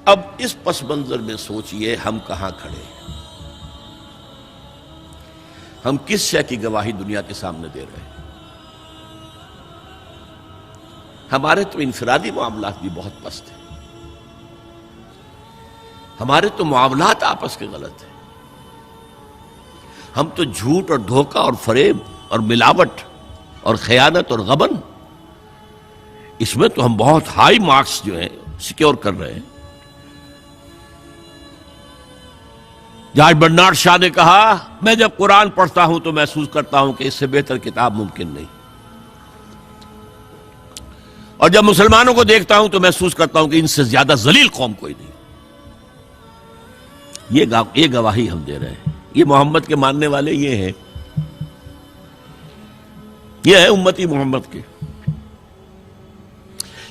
اب اس پس منظر میں سوچئے ہم کہاں کھڑے ہیں، ہم کس شے کی گواہی دنیا کے سامنے دے رہے ہیں؟ ہمارے تو انفرادی معاملات بھی بہت پست ہیں، ہمارے تو معاملات آپس کے غلط ہیں، ہم تو جھوٹ اور دھوکہ اور فریب اور ملاوٹ اور خیانت اور غبن، اس میں تو ہم بہت ہائی مارکس جو ہیں سیکیور کر رہے ہیں۔ جارج برنارڈ شاہ نے کہا، میں جب قرآن پڑھتا ہوں تو محسوس کرتا ہوں کہ اس سے بہتر کتاب ممکن نہیں، اور جب مسلمانوں کو دیکھتا ہوں تو محسوس کرتا ہوں کہ ان سے زیادہ ذلیل قوم کوئی نہیں۔ یہ گواہی ہم دے رہے ہیں، یہ محمد کے ماننے والے یہ ہیں، یہ ہے امتی محمد کے،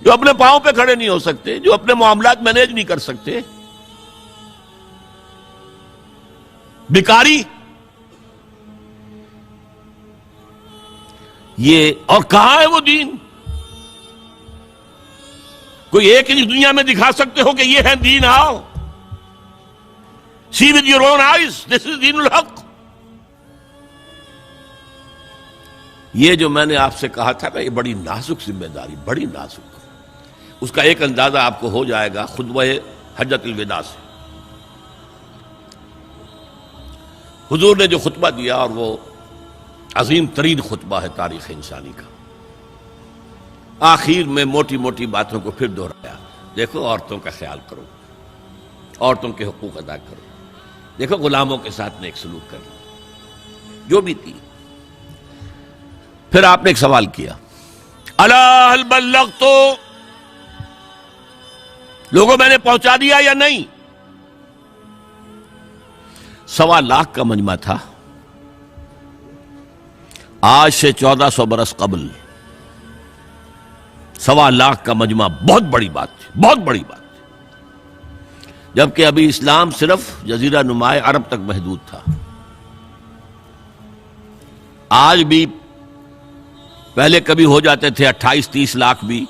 جو اپنے پاؤں پہ کھڑے نہیں ہو سکتے، جو اپنے معاملات مینیج نہیں کر سکتے، بیکاری، یہ اور کہاں ہے وہ دین؟ کوئی ایک ہی دنیا میں دکھا سکتے ہو کہ یہ ہے دین؟ آؤ see with your own eyes, this is دین الحق۔ یہ جو میں نے آپ سے کہا تھا نا، یہ بڑی نازک ذمہ داری، بڑی نازک، اس کا ایک اندازہ آپ کو ہو جائے گا خطبہ حجۃ الوداع سے۔ حضور نے جو خطبہ دیا، اور وہ عظیم ترین خطبہ ہے تاریخ انسانی کا، آخر میں موٹی موٹی باتوں کو پھر دہرایا۔ دیکھو عورتوں کا خیال کرو، عورتوں کے حقوق ادا کرو، دیکھو غلاموں کے ساتھ نیک سلوک کرنا، جو بھی تھی۔ پھر آپ نے ایک سوال کیا، الا هل بلغت، لوگوں میں نے پہنچا دیا یا نہیں؟ 1.25 لاکھ کا مجمع تھا، آج سے 1400 برس قبل 1.25 لاکھ کا مجمع بہت بڑی بات تھی، بہت بڑی بات تھی، جبکہ ابھی اسلام صرف جزیرہ نمائے عرب تک محدود تھا۔ آج بھی پہلے کبھی ہو جاتے تھے 28-30 لاکھ بھی،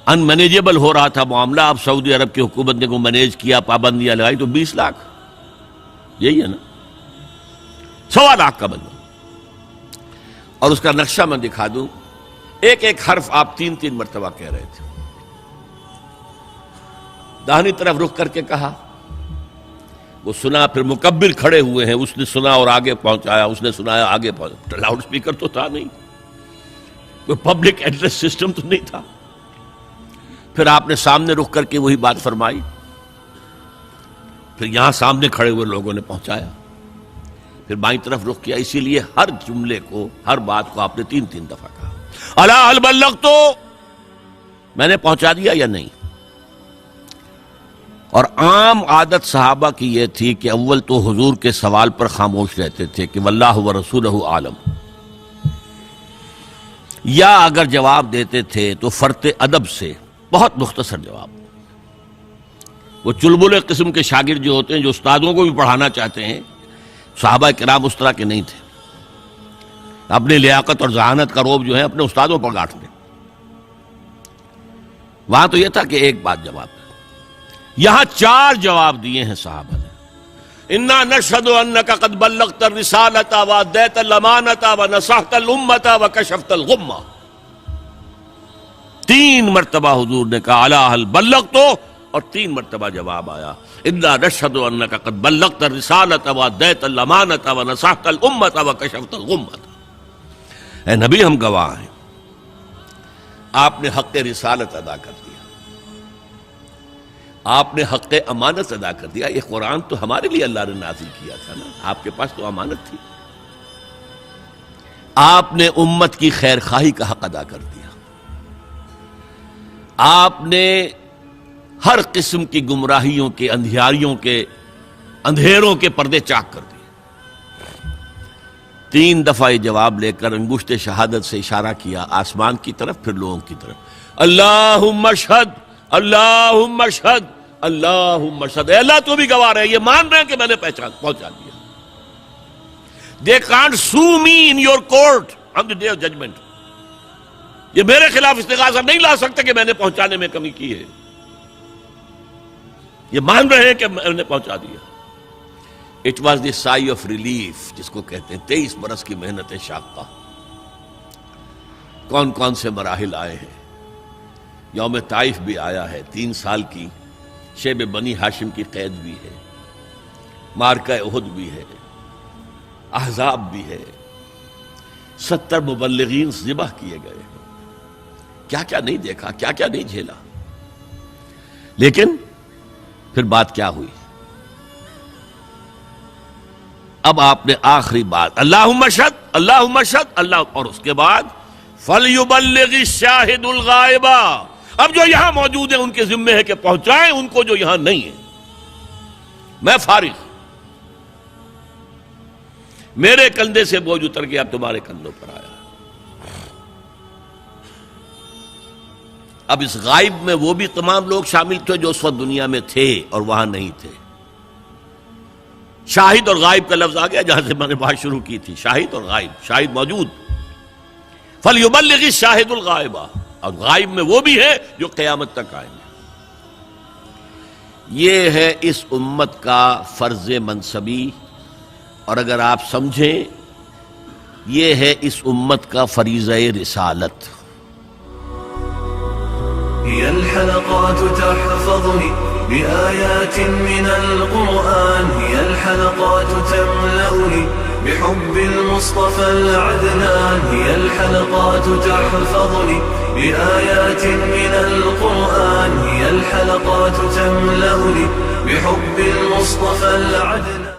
ان مینیجیبل ہو رہا تھا معاملہ۔ اب سعودی عرب کی حکومت نے کو مینیج کیا، پابندیاں لگائی تو 20 لاکھ، یہی ہے نا، 1.25 لاکھ کا مجمع۔ اور اس کا نقشہ میں دکھا دوں، ایک ایک حرف آپ 3 مرتبہ کہہ رہے تھے۔ داہنی طرف رخ کر کے کہا، وہ سنا، پھر مکبر کھڑے ہوئے ہیں، اس نے سنا اور آگے پہنچایا، اس نے سنایا آگے پہنچایا۔ لاؤڈ سپیکر تو تھا نہیں، کوئی پبلک ایڈریس سسٹم تو نہیں تھا۔ پھر آپ نے سامنے رخ کر کے وہی بات فرمائی، پھر یہاں سامنے کھڑے ہوئے لوگوں نے پہنچایا، پھر بائیں طرف رخ کیا۔ اسی لیے ہر جملے کو، ہر بات کو آپ نے 3 دفعہ کہا، الا هل بلغت، میں نے پہنچا دیا یا نہیں؟ اور عام عادت صحابہ کی یہ تھی کہ اول تو حضور کے سوال پر خاموش رہتے تھے کہ واللہ ورسولہ عالم، یا اگر جواب دیتے تھے تو فرط ادب سے بہت مختصر جواب۔ وہ چلبلے قسم کے شاگرد جو ہوتے ہیں، جو استادوں کو بھی پڑھانا چاہتے ہیں، صحابہ کرام اس طرح کے نہیں تھے، اپنی لیاقت اور ذہانت کا روب جو ہے اپنے استادوں پر گاٹھ دیں۔ وہاں تو یہ تھا کہ ایک بات جواب ہے، یہاں 4 جواب دیے ہیں صحابہ نے۔ انا نشہد انک قد بلغت الرسالۃ وادیت الامانۃ ونصحت الامۃ وکشفت الغمۃ۔ 3 مرتبہ حضور نے کہا الا هل بلغت، اور 3 مرتبہ جواب آیا انا نشہد انک قد بلغت الرسالۃ وادیت الامانۃ ونصحت الامۃ وکشفت الغمۃ۔ اے نبی، ہم گواہ ہیں، آپ نے حق رسالت ادا کر دیا، آپ نے حق امانت ادا کر دیا۔ یہ قرآن تو ہمارے لیے اللہ نے نازل کیا تھا نا، آپ کے پاس تو امانت تھی۔ آپ نے امت کی خیر خواہی کا حق ادا کر دیا، آپ نے ہر قسم کی گمراہیوں کے، اندھیاریوں کے، اندھیروں کے پردے چاک کر دیے۔ 3 دفعہ یہ جواب لے کر انگشت شہادت سے اشارہ کیا آسمان کی طرف، پھر لوگوں کی طرف، اللہم اشہد، اللہم اشہد، اللہم اشہد۔ اے اللہ تو بھی گواہ ہے، یہ مان رہے ہیں کہ میں نے پہنچا دیا۔ They can't sue me in your court on the day of judgment۔ یہ میرے خلاف استغاثہ نہیں لا سکتے کہ میں نے پہنچانے میں کمی کی ہے۔ یہ مان رہے ہیں کہ میں نے پہنچا دیا. It was the sigh of relief جس کو کہتے ہیں 23 برس کی محنت شاقہ. کون کون سے مراحل آئے ہیں. یوم طائف بھی آیا ہے، 3 سال کی شیب بنی ہاشم کی قید بھی ہے، معرکہ احد بھی ہے، احزاب بھی ہے، 70 مبلغین ذبح کیے گئے ہیں. کیا کیا نہیں دیکھا، کیا کیا نہیں جھیلا. لیکن پھر بات کیا ہوئی؟ اب آپ نے آخری بات اللہم اشہد اللہم اشہد اللہ، اور اس کے بعد فَلْيُبَلِّغِ الشَّاهِدُ الْغَائِبَ. اب جو یہاں موجود ہیں ان کے ذمے ہے کہ پہنچائیں ان کو جو یہاں نہیں ہے. میں فارغ، میرے کندھے سے بوجھ اتر گیا، اب تمہارے کندھوں پر آیا. اب اس غائب میں وہ بھی تمام لوگ شامل تھے جو اس وقت دنیا میں تھے اور وہاں نہیں تھے. شاہد اور غائب کا لفظ آ گیا جہاں سے میں نے بات شروع کی تھی. شاہد اور غائب، شاہد موجود، فَلْيُبَلِّغِ الشَّاهِدُ الْغَائِبَ، اور غائب میں وہ بھی ہے جو قیامت تک آئیں گے. یہ ہے اس امت کا فرض منصبی، اور اگر آپ سمجھیں یہ ہے اس امت کا فریضہ رسالت. هي الحلقات تحفظني بآيات من القرآن، هي الحلقات تملأني بحب المصطفى العدنان، هي الحلقات تحفظني بآيات من القرآن، هي الحلقات تملأني بحب المصطفى العدنان.